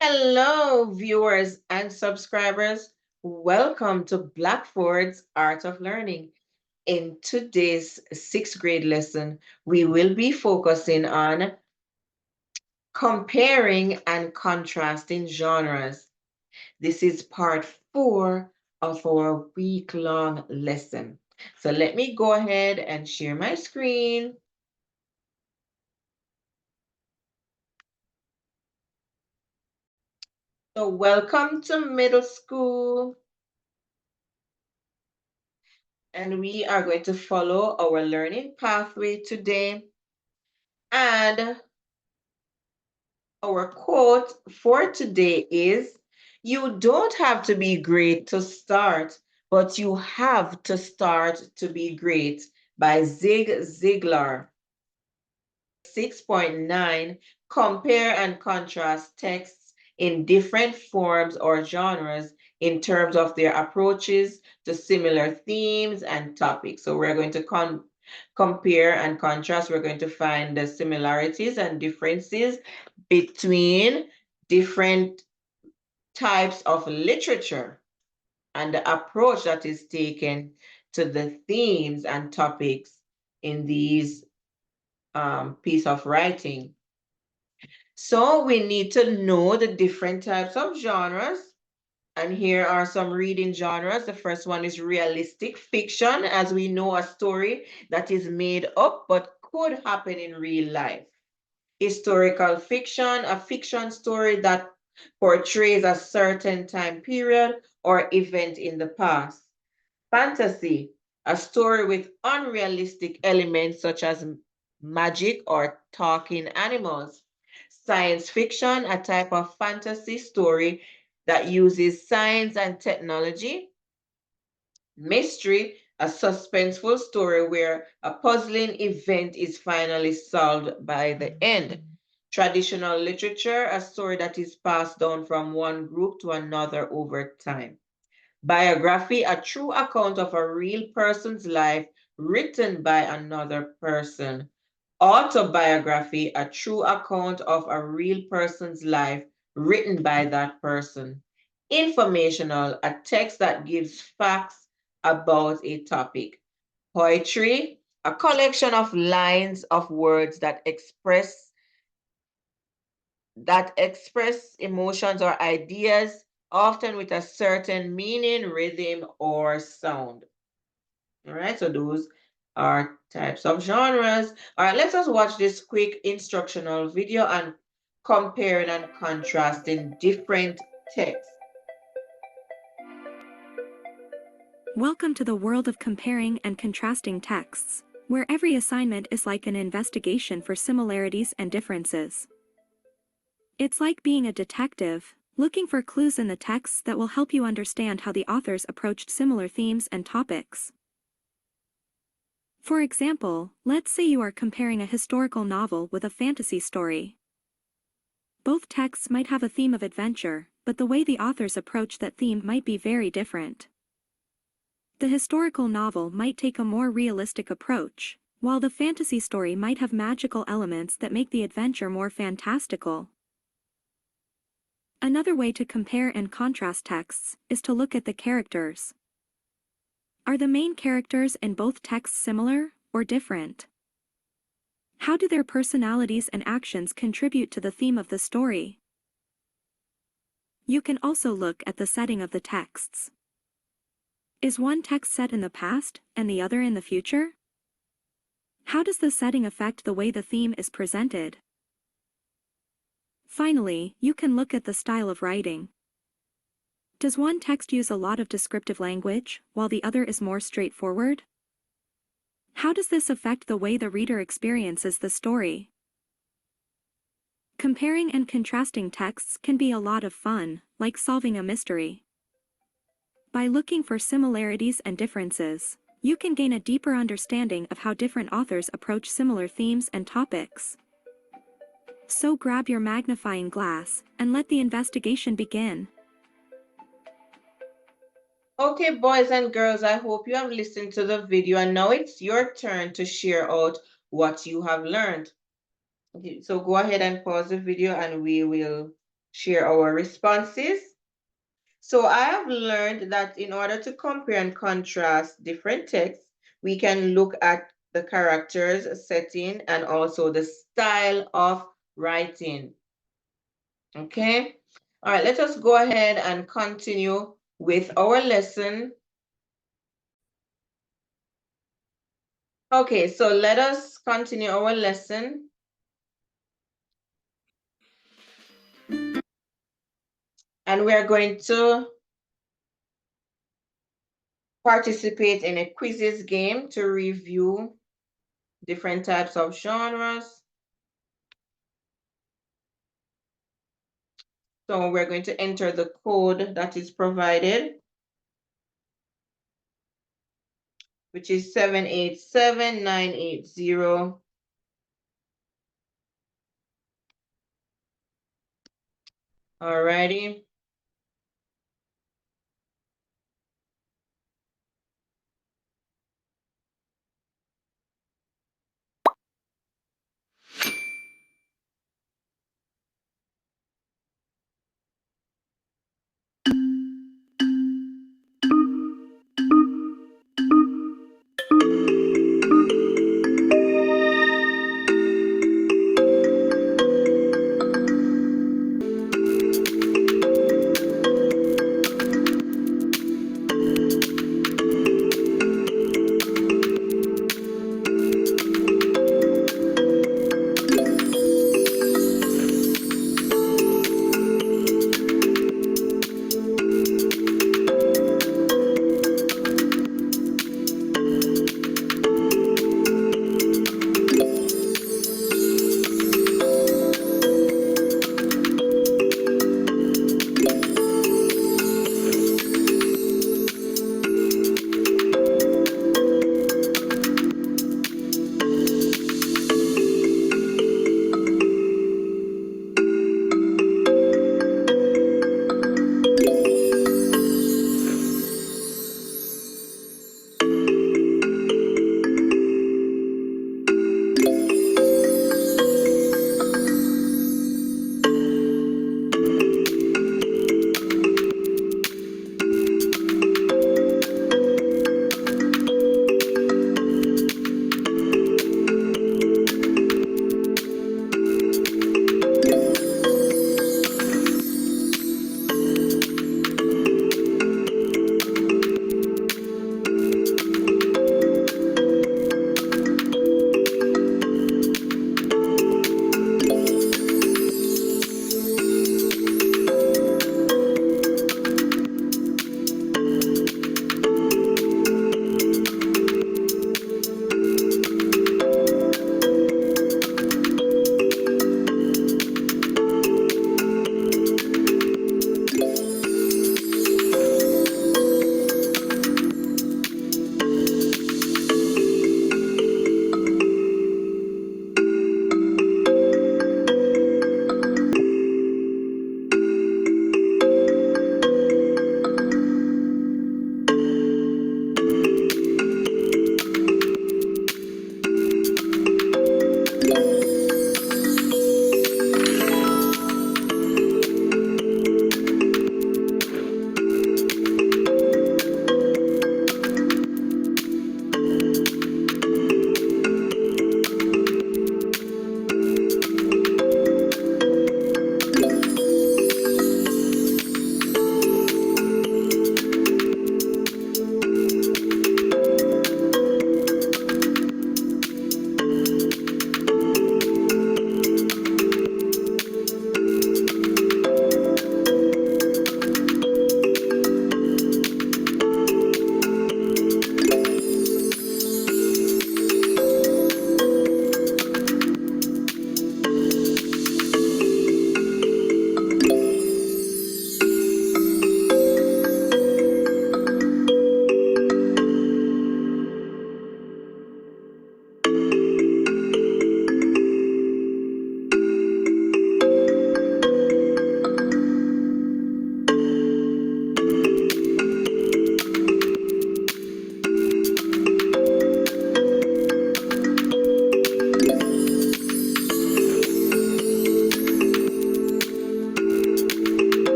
Hello, viewers and subscribers. Welcome to Blackford's Art of Learning. In today's sixth grade lesson, we will be focusing on comparing and contrasting genres. This is part 4 of our week-long lesson. So let me go ahead and share my screen. So welcome to middle school. And we are going to follow our learning pathway today. And our quote for today is, "You don't have to be great to start, but you have to start to be great," by Zig Ziglar. 6.9, compare and contrast texts in different forms or genres in terms of their approaches to similar themes and topics. So we're going to compare and contrast. We're going to find the similarities and differences between different types of literature and the approach that is taken to the themes and topics in these piece of writing. So we need to know the different types of genres. And here are some reading genres. The first one is realistic fiction, as we know, a story that is made up but could happen in real life. Historical fiction, a fiction story that portrays a certain time period or event in the past. Fantasy, a story with unrealistic elements such as magic or talking animals. Science fiction, a type of fantasy story that uses science and technology. Mystery, a suspenseful story where a puzzling event is finally solved by the end. Traditional literature, a story that is passed down from one group to another over time. Biography, a true account of a real person's life written by another person. Autobiography, a true account of a real person's life written by that person. Informational, a text that gives facts about a topic. Poetry, a collection of lines of words that express emotions or ideas, often with a certain meaning, rhythm, or sound. All right, so those are types of genres. All right, let us watch this quick instructional video and comparing and contrasting different texts. Welcome to the world of comparing and contrasting texts, where every assignment is like an investigation for similarities and differences. It's like being a detective, looking for clues in the texts that will help you understand how the authors approached similar themes and topics. For example, let's say you are comparing a historical novel with a fantasy story. Both texts might have a theme of adventure, but the way the authors approach that theme might be very different. The historical novel might take a more realistic approach, while the fantasy story might have magical elements that make the adventure more fantastical. Another way to compare and contrast texts is to look at the characters. Are the main characters in both texts similar or different? How do their personalities and actions contribute to the theme of the story? You can also look at the setting of the texts. Is one text set in the past and the other in the future? How does the setting affect the way the theme is presented? Finally, you can look at the style of writing. Does one text use a lot of descriptive language, while the other is more straightforward? How does this affect the way the reader experiences the story? Comparing and contrasting texts can be a lot of fun, like solving a mystery. By looking for similarities and differences, you can gain a deeper understanding of how different authors approach similar themes and topics. So grab your magnifying glass and let the investigation begin. Okay, boys and girls, I hope you have listened to the video and now it's your turn to share out what you have learned. Okay, so go ahead and pause the video and we will share our responses. So I have learned that in order to compare and contrast different texts, we can look at the characters, setting, and also the style of writing. Okay? All right, let us go ahead and continue with our lesson. Okay, so let us continue our lesson. And we are going to participate in a quizzes game to review different types of genres. So we're going to enter the code that is provided, which is 787980. Alrighty.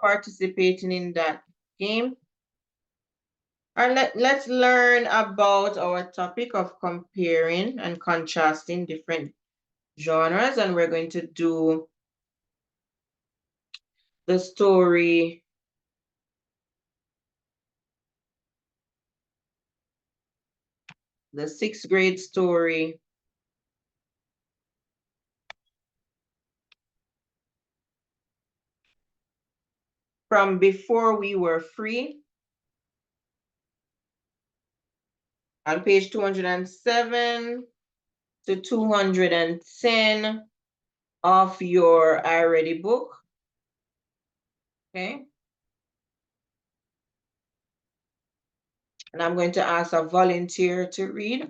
participating in that game. And let's learn about our topic of comparing and contrasting different genres. And we're going to do the story the sixth grade story From Before We Were Free on page 207 to 210 of your iReady book. Okay. And I'm going to ask a volunteer to read.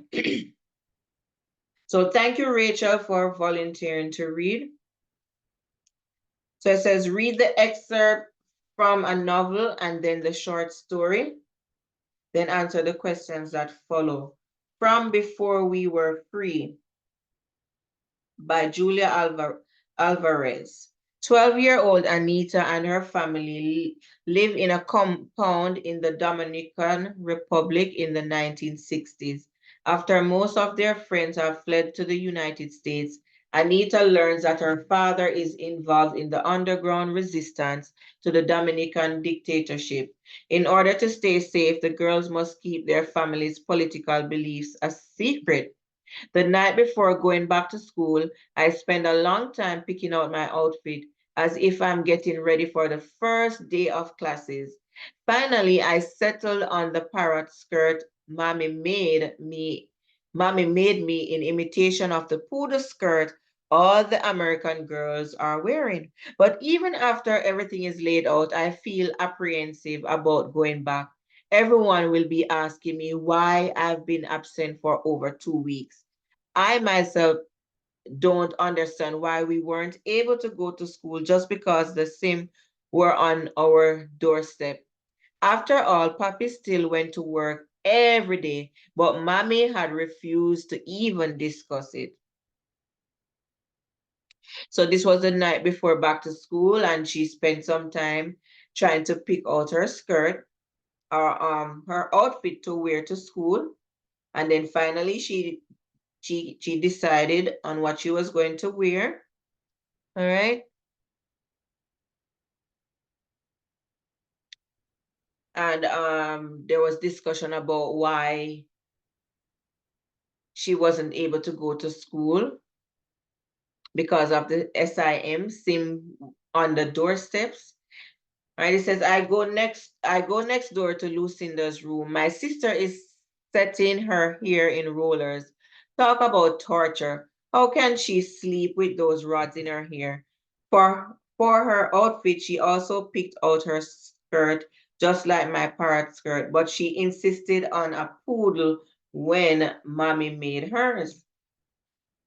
So thank you, Rachel, for volunteering to read. So it says, read the excerpt from a novel and then the short story. Then answer the questions that follow. From Before We Were Free by Julia Alvarez. 12-year-old Anita and her family live in a compound in the Dominican Republic in the 1960s. After most of their friends have fled to the United States, Anita learns that her father is involved in the underground resistance to the Dominican dictatorship. In order to stay safe, the girls must keep their family's political beliefs a secret. The night before going back to school, I spend a long time picking out my outfit as if I'm getting ready for the first day of classes. Finally, I settled on the parrot skirt Mommy made me in imitation of the poodle skirt all the American girls are wearing. But even after everything is laid out, I feel apprehensive about going back. Everyone will be asking me why I've been absent for over 2 weeks. I myself don't understand why we weren't able to go to school just because the sim were on our doorstep. After all, Papi still went to work every day, but Mommy had refused to even discuss it. So this was the night before back to school, and she spent some time trying to pick out her skirt or her outfit to wear to school. And then finally she decided on what she was going to wear. All right. And there was discussion about why she wasn't able to go to school because of the SIM on the doorsteps. Right, it says, I go next door to Lucinda's room. My sister is setting her hair in rollers. Talk about torture. How can she sleep with those rods in her hair? For her outfit, she also picked out her skirt, just like my parrot skirt, but she insisted on a poodle when mommy made hers.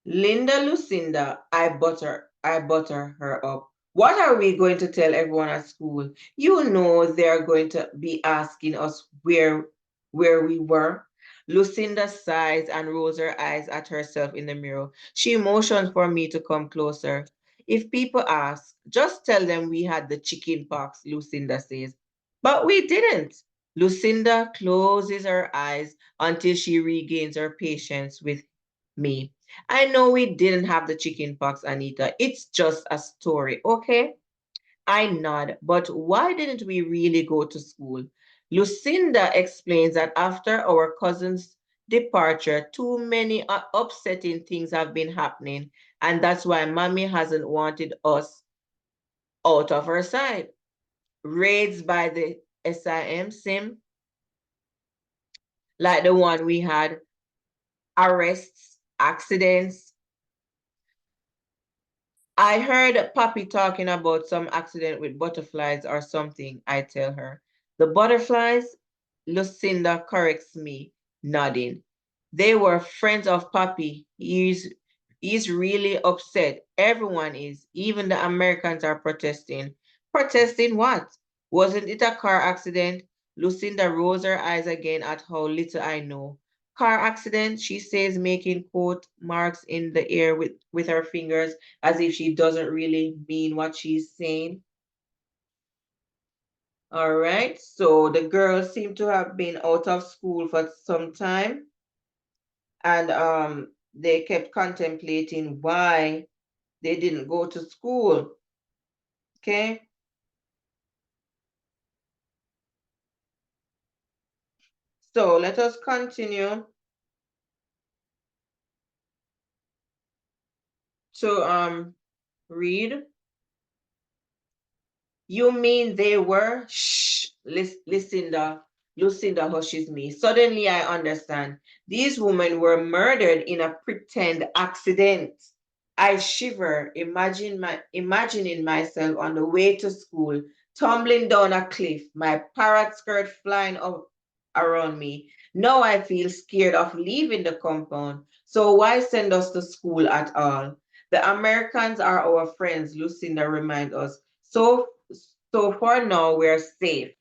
Lucinda, I butter her up. What are we going to tell everyone at school? You know they're going to be asking us where we were. Lucinda sighs and rolls her eyes at herself in the mirror. She motions for me to come closer. If people ask, just tell them we had the chicken pox, Lucinda says. But we didn't. Lucinda closes her eyes until she regains her patience with me. I know we didn't have the chicken pox, Anita. It's just a story, okay? I nod, but why didn't we really go to school? Lucinda explains that after our cousin's departure, too many upsetting things have been happening, and that's why mommy hasn't wanted us out of her side. Raids by the SIM, like the one we had, arrests, accidents, I heard Papi talking about some accident with butterflies or something, I tell her. The butterflies? Lucinda corrects me, nodding. They were friends of Papi. He's really upset. Everyone is. Even the Americans are protesting. Protesting what? Wasn't it a car accident? Lucinda rolls her eyes again at how little I know. Car accident, she says, making quote marks in the air with her fingers as if she doesn't really mean what she's saying. All right, so the girls seem to have been out of school for some time, and they kept contemplating why they didn't go to school. Okay, so let us continue to read. You mean they were? Shh, Lucinda hushes me. Suddenly I understand. These women were murdered in a pretend accident. I shiver, imagining myself on the way to school, tumbling down a cliff, my parrot skirt flying up around me. Now I feel scared of leaving the compound. So why send us to school at all? The Americans are our friends, Lucinda reminds us. So for now, we're safe.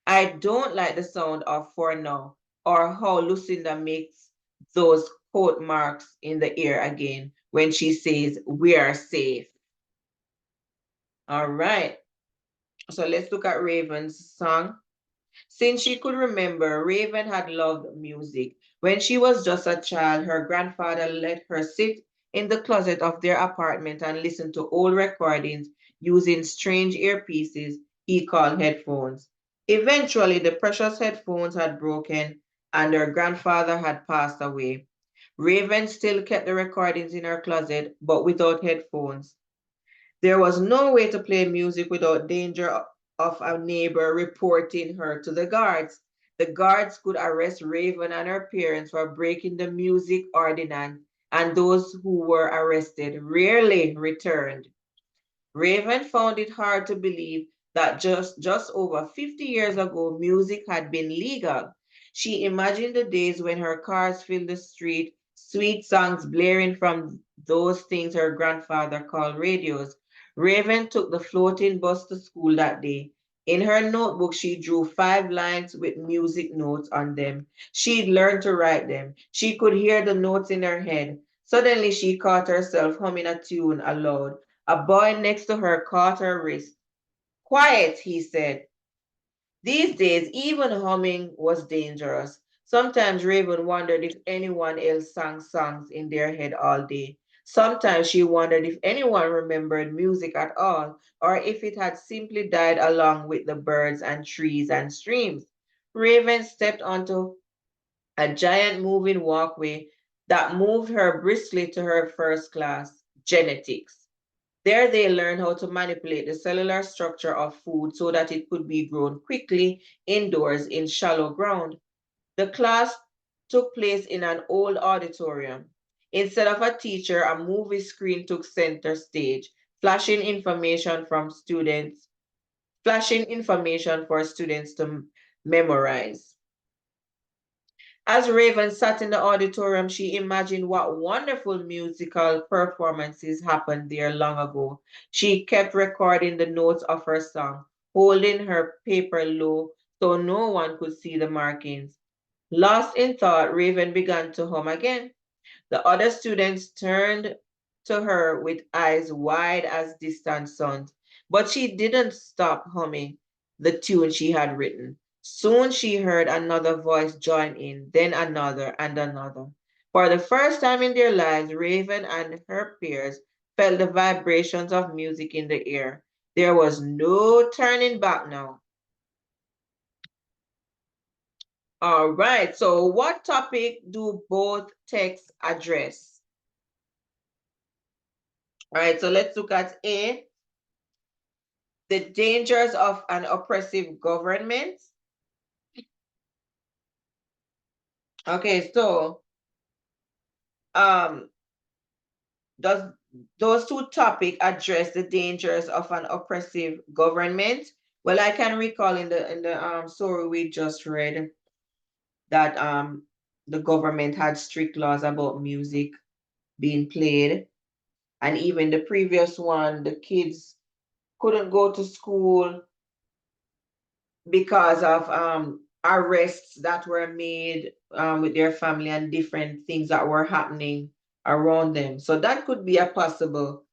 I don't like the sound of for now or how Lucinda makes those quote marks in the air again when she says we are safe. All right. So let's look at Raven's song. Since she could remember, Raven had loved music. When she was just a child, her grandfather let her sit in the closet of their apartment and listen to old recordings using strange earpieces he called headphones. Eventually, the precious headphones had broken and her grandfather had passed away. Raven still kept the recordings in her closet, but without headphones. There was no way to play music without danger of a neighbor reporting her to the guards. The guards could arrest Raven and her parents for breaking the music ordinance, and those who were arrested rarely returned. Raven found it hard to believe that just over 50 years ago, music had been legal. She imagined the days when her cars filled the street, sweet songs blaring from those things her grandfather called radios. Raven took the floating bus to school that day. In her notebook, she drew 5 lines with music notes on them. She'd learned to write them. She could hear the notes in her head. Suddenly, she caught herself humming a tune aloud. A boy next to her caught her wrist. Quiet, he said. These days, even humming was dangerous. Sometimes Raven wondered if anyone else sang songs in their head all day. Sometimes she wondered if anyone remembered music at all, or if it had simply died along with the birds and trees and streams. Raven stepped onto a giant moving walkway that moved her briskly to her first class, genetics. There they learned how to manipulate the cellular structure of food so that it could be grown quickly indoors in shallow ground. The class took place in an old auditorium. Instead of a teacher, a movie screen took center stage, flashing information for students to memorize. As Raven sat in the auditorium, she imagined what wonderful musical performances happened there long ago. She kept recording the notes of her song, holding her paper low so no one could see the markings. Lost in thought, Raven began to hum again. The other students turned to her with eyes wide as distant suns, but she didn't stop humming the tune she had written. Soon she heard another voice join in, then another and another. For the first time in their lives, Raven and her peers felt the vibrations of music in the air. There was no turning back now. All right, so what topic do both texts address? All right, so let's look at A, the dangers of an oppressive government. Okay, so um, does those two topics address the dangers of an oppressive government? Well, I can recall in the story we just read that the government had strict laws about music being played, and even the previous one, the kids couldn't go to school because of arrests that were made with their family and different things that were happening around them. So that could be a possible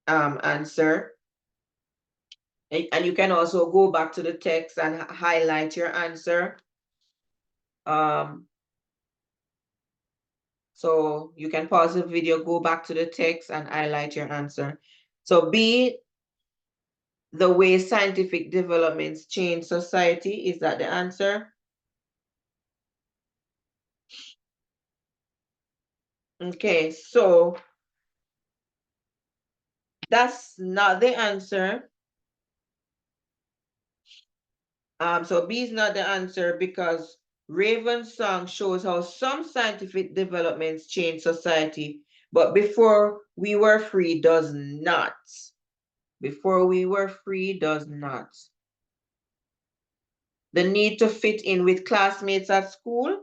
answer. And you can also go back to the text and highlight your answer. So you can pause the video, go back to the text and highlight your answer. So B, the way scientific developments change society, is that the answer? Okay, so that's not the answer. So B is not the answer because Raven's song shows how some scientific developments change society, but before we were free does not. Before we were free does not. The need to fit in with classmates at school.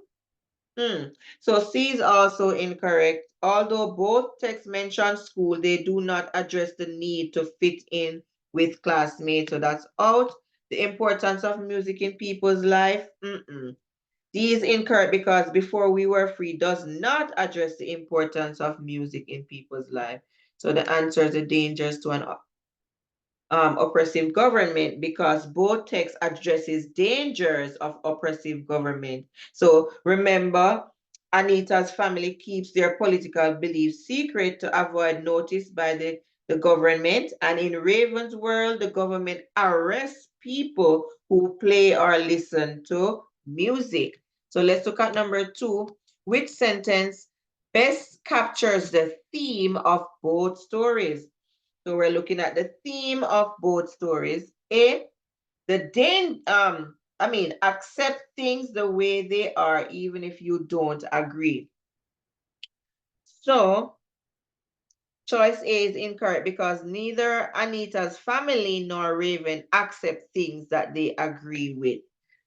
So C is also incorrect. Although both texts mention school, they do not address the need to fit in with classmates. So that's out. The importance of music in people's life. D is incorrect because before we were free does not address the importance of music in people's life. So the answer is the dangers to an oppressive government because both texts addresses dangers of oppressive government. So remember, Anita's family keeps their political beliefs secret to avoid notice by the government. And in Raven's world, the government arrests people who play or listen to music. So let's look at number 2. Which sentence best captures the theme of both stories? So we're looking at the theme of both stories. A, accept things the way they are, even if you don't agree. So choice A is incorrect because neither Anita's family nor Raven accept things that they agree with.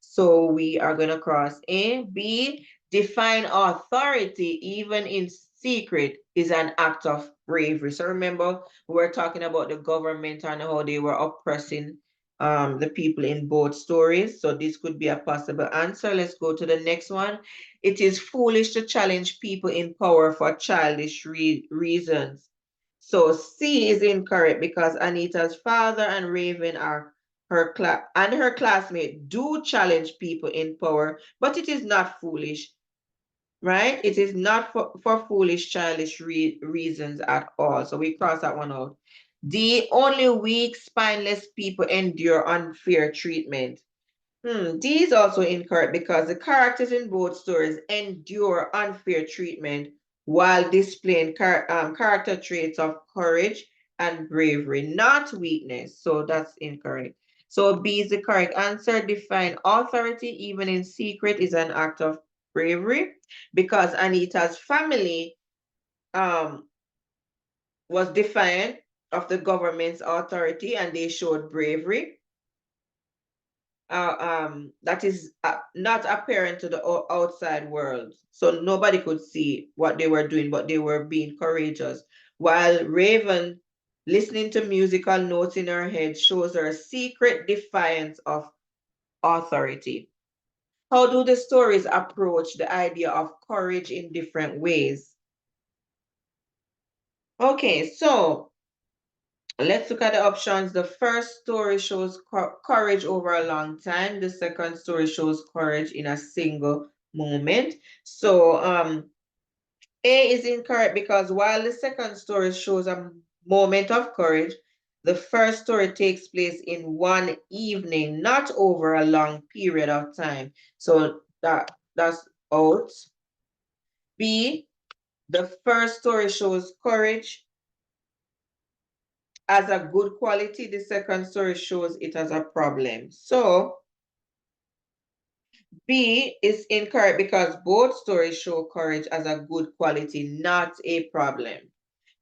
So we are going to cross A. B, define authority even in secret is an act of bravery. So remember, we were talking about the government and how they were oppressing the people in both stories. So this could be a possible answer. Let's go to the next one. It is foolish to challenge people in power for childish reasons. So C is incorrect because Anita's father and Raven are her classmate do challenge people in power, but it is not foolish, right? It is not for foolish, childish reasons at all. So we cross that one out. D, only weak, spineless people endure unfair treatment. D is also incorrect because the characters in both stories endure unfair treatment while displaying character traits of courage and bravery, not weakness. So that's incorrect. So B is the correct answer. Define authority, even in secret, is an act of bravery because Anita's family was defiant of the government's authority and they showed bravery. That is not apparent to the outside world. So nobody could see what they were doing, but they were being courageous. While Raven, listening to musical notes in her head, shows her secret defiance of authority. How do the stories approach the idea of courage in different ways? Okay, so let's look at the options. The first story shows courage over a long time. The second story shows courage in a single moment. So A is incorrect because while the second story shows a moment of courage, the first story takes place in one evening, not over a long period of time. So that's out. B, the first story shows courage as a good quality, the second story shows it as a problem. So B is incorrect because both stories show courage as a good quality, not a problem.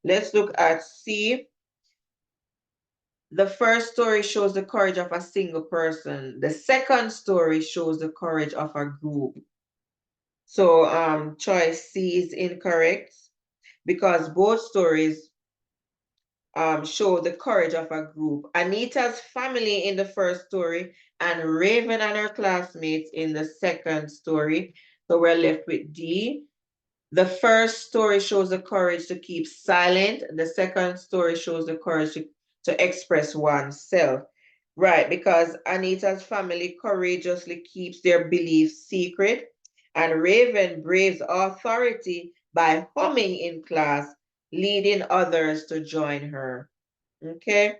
Let's look at C. The first story shows the courage of a single person. The second story shows the courage of a group. So choice C is incorrect because both stories show the courage of a group. Anita's family in the first story and Raven and her classmates in the second story. So we're left with D. The first story shows the courage to keep silent. The second story shows the courage to express oneself. Right, because Anita's family courageously keeps their beliefs secret, and Raven braves authority by humming in class, leading others to join her. Okay,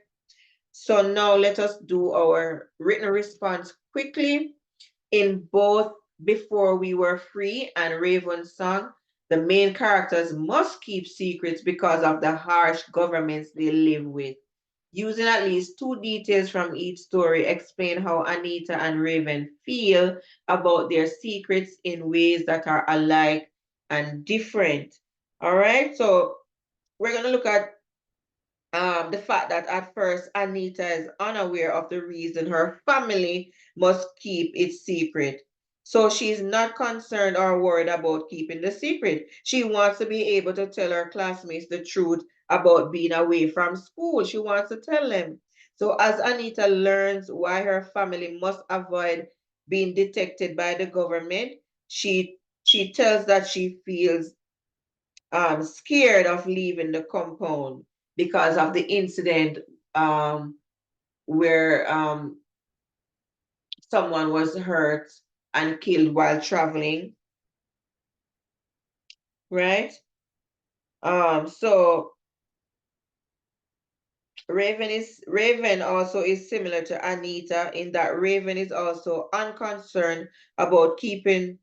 so now let us do our written response quickly. In both Before We Were Free and Raven's Song, the main characters must keep secrets because of the harsh governments they live with. Using at least two details from each story, explain how Anita and Raven feel about their secrets in ways that are alike and different. All right, so we're going to look at the fact that at first Anita is unaware of the reason her family must keep it secret. So she's not concerned or worried about keeping the secret. She wants to be able to tell her classmates the truth about being away from school. She wants to tell them. So as Anita learns why her family must avoid being detected by the government, she tells that she feels scared of leaving the compound because of the incident um, where someone was hurt and killed while traveling, right? So Raven also is similar to Anita in that Raven is also unconcerned about keeping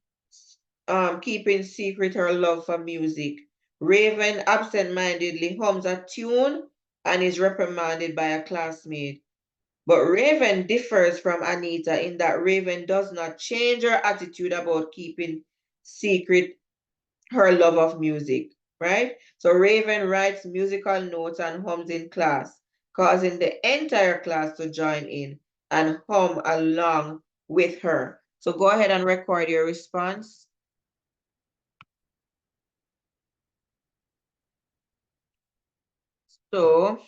secret her love for music. Raven absent-mindedly hums a tune and is reprimanded by a classmate. But Raven differs from Anita in that Raven does not change her attitude about keeping secret her love of music, right? So Raven writes musical notes and hums in class, causing the entire class to join in and hum along with her. So go ahead and record your response. So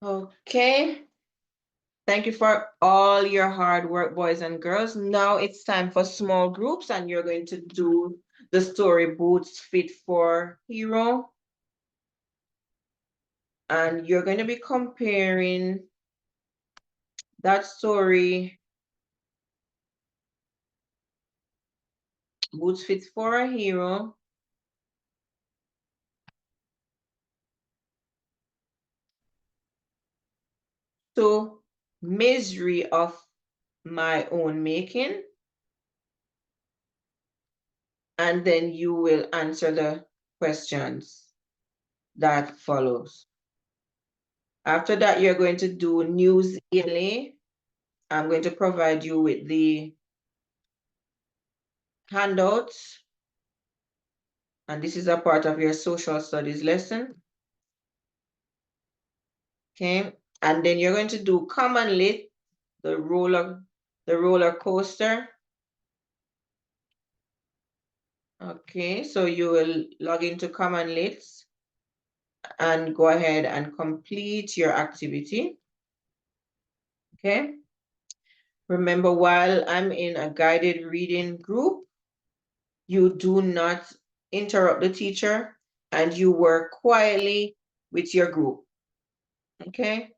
Okay. Thank you for all your hard work, boys and girls. Now it's time for small groups, and you're going to do the story Boots Fit for Hero. And you're going to be comparing that story, Boots Fit for a Hero, to Misery of My Own Making. And then you will answer the questions that follows. After that, you're going to do News Daily. I'm going to provide you with the handouts, and this is a part of your social studies lesson. Okay, and then you're going to do Common Lit, the roller coaster. Okay, so you will log into Common Lits and go ahead and complete your activity. Okay. Remember, while I'm in a guided reading group, you do not interrupt the teacher and you work quietly with your group. Okay.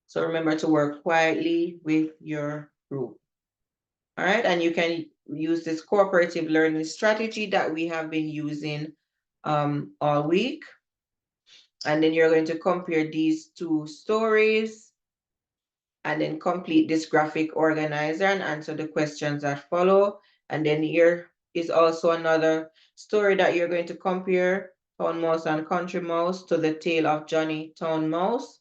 So remember to work quietly with your group. All right. And you can use this cooperative learning strategy that we have been using all week. And then you're going to compare these two stories and then complete this graphic organizer and answer the questions that follow. And then here is also another story that you're going to compare, Town Mouse and Country Mouse, to the tale of Johnny Town Mouse.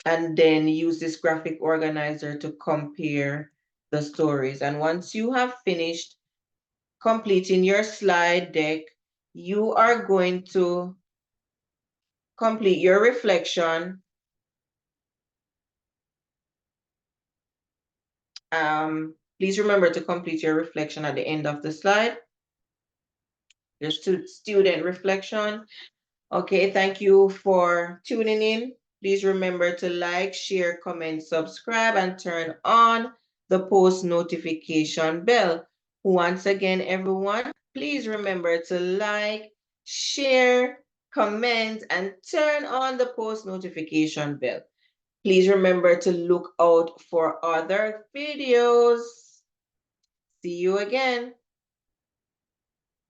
And then use this graphic organizer to compare the stories. And once you have finished completing your slide deck, you are going to complete your reflection. Please remember to complete your reflection at the end of the slide. Your student reflection. Okay, thank you for tuning in. Please remember to like, share, comment, subscribe, and turn on the post notification bell. Once again, everyone, please remember to like, share, comment, and turn on the post notification bell. Please remember to look out for other videos. See you again.